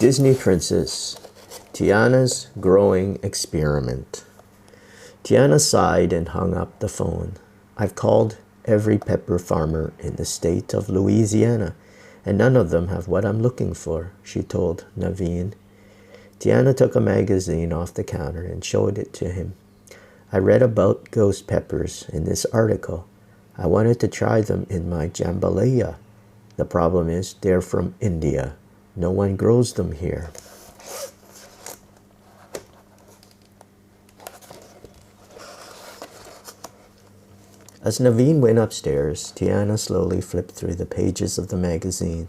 Disney Princess, Tiana's Growing Experiment. Tiana sighed and hung up the phone. I've called every pepper farmer in the state of Louisiana, and none of them have what I'm looking for, she told Naveen. Tiana took a magazine off the counter and showed it to him. I read about ghost peppers in this article. I wanted to try them in my jambalaya. The problem is they're from India. No one grows them here. As Naveen went upstairs, Tiana slowly flipped through the pages of the magazine.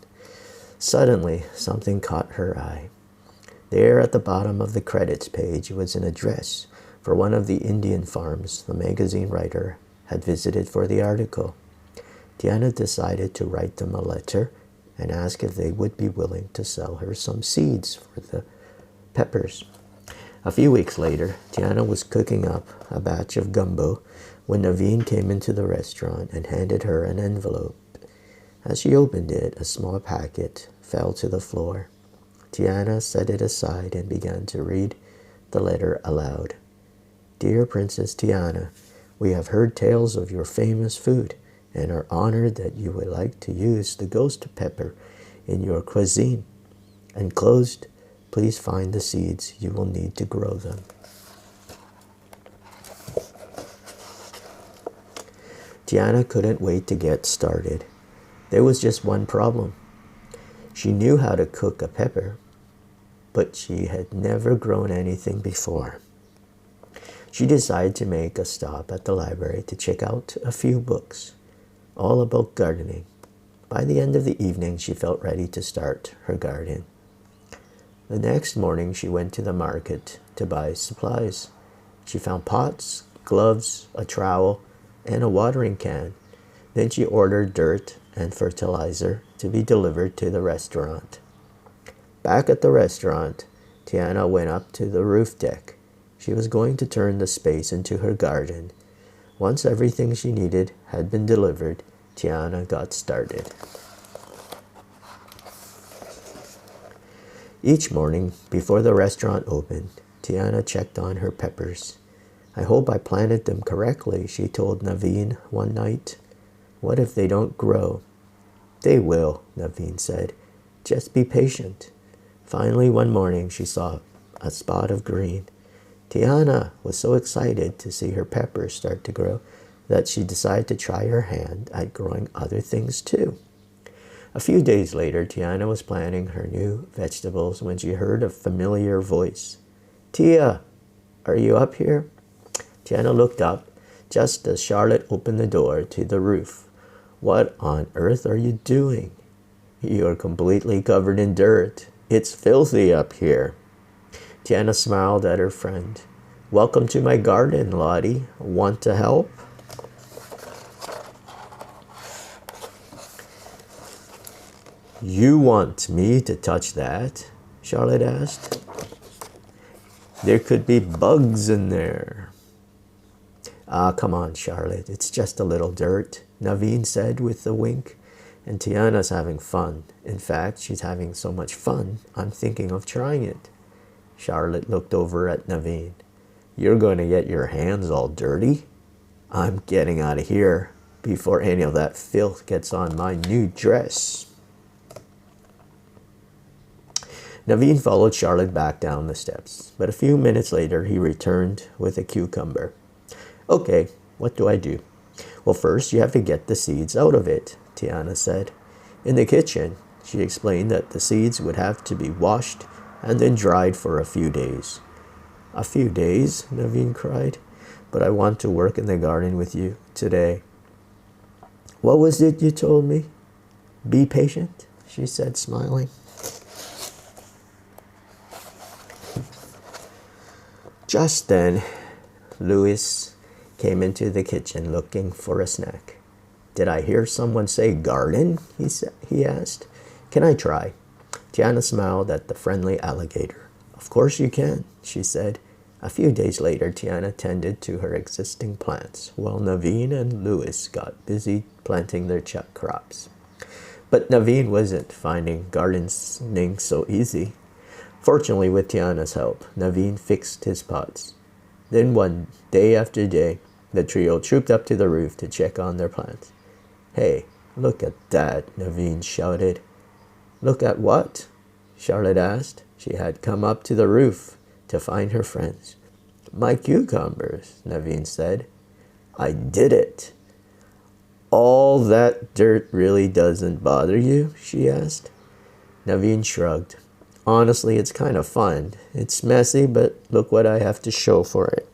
Suddenly, something caught her eye. There at the bottom of the credits page was an address for one of the Indian farms the magazine writer had visited for the article. Tiana decided to write them a letter and ask if they would be willing to sell her some seeds for the peppers. A few weeks later, Tiana was cooking up a batch of gumbo when Naveen came into the restaurant and handed her an envelope. As she opened it, a small packet fell to the floor. Tiana set it aside and began to read the letter aloud. Dear Princess Tiana, we have heard tales of your famous food and are honored that you would like to use the ghost pepper in your cuisine. Enclosed, please find the seeds you will need to grow them. Tiana couldn't wait to get started. There was just one problem. She knew how to cook a pepper, but she had never grown anything before. She decided to make a stop at the library to check out a few books, all about gardening. By the end of the evening, she felt ready to start her garden. The next morning, she went to the market to buy supplies. She found pots, gloves, a trowel, and a watering can. Then she ordered dirt and fertilizer to be delivered to the restaurant. Back at the restaurant, Tiana went up to the roof deck. She was going to turn the space into her garden. Once everything she needed had been delivered, Tiana got started. Each morning, before the restaurant opened, Tiana checked on her peppers. I hope I planted them correctly, she told Naveen one night. What if they don't grow? They will, Naveen said. Just be patient. Finally, one morning, she saw a spot of green. Tiana was so excited to see her peppers start to grow that she decided to try her hand at growing other things too. A few days later, Tiana was planting her new vegetables when she heard a familiar voice. Tia, are you up here? Tiana looked up just as Charlotte opened the door to the roof. What on earth are you doing? You're completely covered in dirt. It's filthy up here. Tiana smiled at her friend. Welcome to my garden, Lottie. Want to help? You want me to touch that? Charlotte asked. There could be bugs in there. Ah, come on, Charlotte. It's just a little dirt, Naveen said with a wink. And Tiana's having fun. In fact, she's having so much fun, I'm thinking of trying it. Charlotte looked over at Naveen. You're going to get your hands all dirty? I'm getting out of here before any of that filth gets on my new dress. Naveen followed Charlotte back down the steps, but a few minutes later he returned with a cucumber. Okay, what do I do? Well, first you have to get the seeds out of it, Tiana said. In the kitchen, she explained that the seeds would have to be washed and then dried for a few days. A few days, Naveen cried, but I want to work in the garden with you today. What was it you told me? Be patient, she said, smiling. Just then, Louis came into the kitchen looking for a snack. Did I hear someone say garden? He asked. Can I try? Tiana smiled at the friendly alligator. Of course you can, she said. A few days later, Tiana tended to her existing plants, while Naveen and Louis got busy planting their crops. But Naveen wasn't finding gardening so easy. Fortunately, with Tiana's help, Naveen fixed his pots. Then one day after day, the trio trooped up to the roof to check on their plants. "Hey, look at that," Naveen shouted. "Look at what?" Charlotte asked. She had come up to the roof to find her friends. "My cucumbers," Naveen said. "I did it." "All that dirt really doesn't bother you?" she asked. Naveen shrugged. "Honestly, it's kind of fun. It's messy, but look what I have to show for it."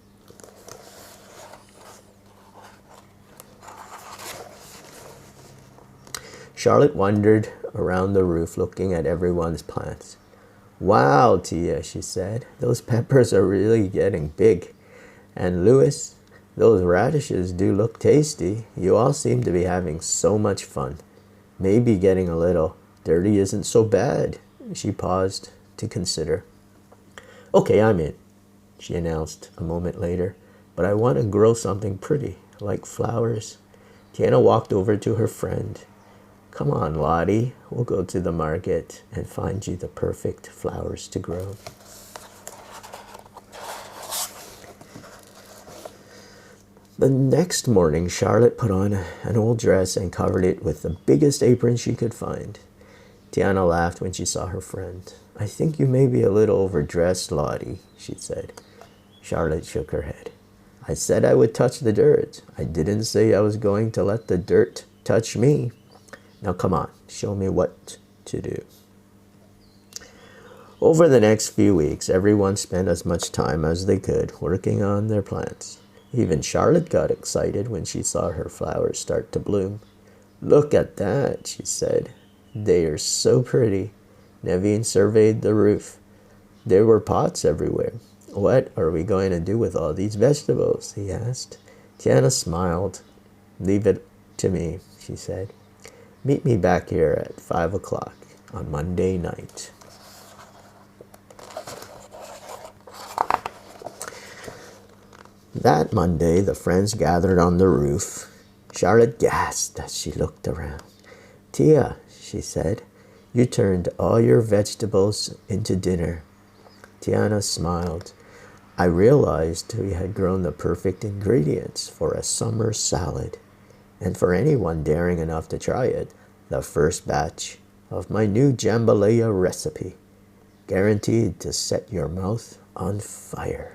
Charlotte wandered around the roof looking at everyone's plants. "Wow, Tia," she said. "Those peppers are really getting big. And Louis, those radishes do look tasty. You all seem to be having so much fun. Maybe getting a little dirty isn't so bad." She paused to consider. "Okay, I'm in," she announced a moment later. "But I want to grow something pretty, like flowers." Tiana walked over to her friend. "Come on, Lottie. We'll go to the market and find you the perfect flowers to grow." The next morning, Charlotte put on an old dress and covered it with the biggest apron she could find. Tiana laughed when she saw her friend. "I think you may be a little overdressed, Lottie," she said. Charlotte shook her head. "I said I would touch the dirt. I didn't say I was going to let the dirt touch me. Now come on, show me what to do." Over the next few weeks, everyone spent as much time as they could working on their plants. Even Charlotte got excited when she saw her flowers start to bloom. "Look at that," she said. "They are so pretty." Naveen surveyed the roof. There were pots everywhere. "What are we going to do with all these vegetables?" he asked. Tiana smiled. "Leave it to me," she said. "Meet me back here at 5 o'clock on Monday night." That Monday, the friends gathered on the roof. Charlotte gasped as she looked around. "Tia," she said, "you turned all your vegetables into dinner." Tiana smiled. "I realized we had grown the perfect ingredients for a summer salad. And for anyone daring enough to try it, the first batch of my new jambalaya recipe, guaranteed to set your mouth on fire."